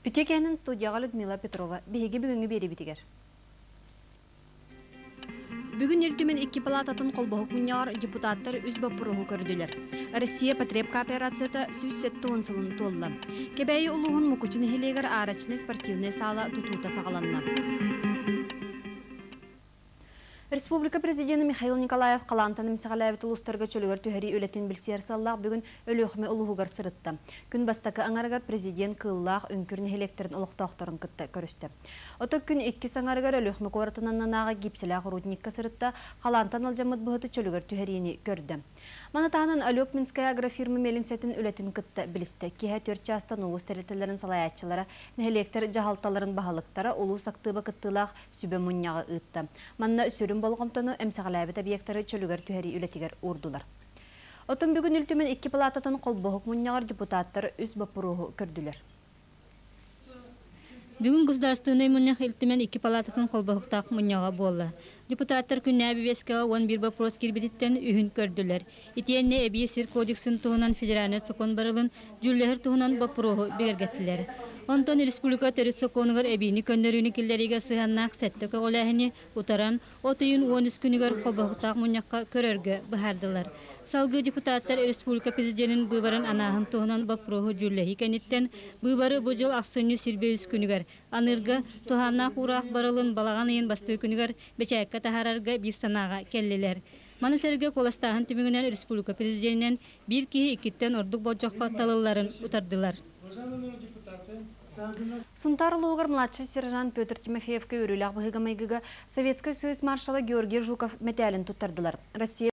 Ütекенін студияға Людмила Петрова беге бүгінгі бері бітігер. Бүгін ертімен 2 палататын қолбағық мұнияғар депутаттар үз баппырығы көрділер. Россия потребка операцията сүссетті онсылын толы. Кебәйі ұлығын мұқучыны хелегер арачыны спортивный сала тұтута сағаланна. Республика президенті Михаил Николаев қалантаны Мисағалаев тұлыстарға чөлігер түйәрі өлетін білсер саллақ бүгін өліғіме ұлығығар сырытты. Күн бастақы аңарғар президент қыллақ үнкірін электрін ұлықтақтарын күтті көрісті. Отып күн 2 саңарғар өліғіме қоратынаннан аға гипсілақ рудникка сырытты қалантан алжамыд бұғыты чөлігер түйәріні көрді. Манатағынан Алёк Минская агрофирма мелінсетін өлетін күтті білісті. Кеге 4 жастан ұлыс тәреттілерін салаятчылары, нәхелектер жағалталарын бағалықтары ұлыс ақтыбы күттілақ сүбе мұнняғы ұйтты. Манна сүрін болғымтыны әмсіғалайбет объекттары чөлігер түйәрі өлетігер ұрдылар. Отын бүгін үлтімен 2 палататын қолбығық мұнняғар депутаттары үз бапыруғы көрділер. Бүгін государственный мұнях үлтімен 2 палататын қолбығықтақ мұнняға болы. Депутаттар күнне әбівескеға 11 вопрос кирбедеттен үйін көрділер. Итенне әбиесір кодексін тұғынан федеральный сокон барылын жүлләхір тұғынан бапыруғы бергеттілер. Онтон республика төрет соконығыр әбейні көннеріні келдеріге сығаннақ сәтті көғыләхіне ұтаран, отыйын 13 күнігер қолбығықтақ мұняққа көрерге бұхардылар. Салғы депутаттар республика президентін бұбарын анағын тұғынан бапыруғы жүлләхі кәнеттен бұбары бұл жыл ақсыны сүрбеуіз күнігер. Анырға тұғаннақ ұрақ барылын балаған ең басты күнігер бәчәкка тахарарга bir sanağa kelliler. Manasırga kolastağın tümüngünen Respublika Prezidentinden bir kihi ikitten orduk bocakka talıların utardılar. Сунтарлы младший сержант Петр Тимофеевка өрілі бұғыға Советский Союз маршалы Георгий Жуков металін тұттардылар. Россия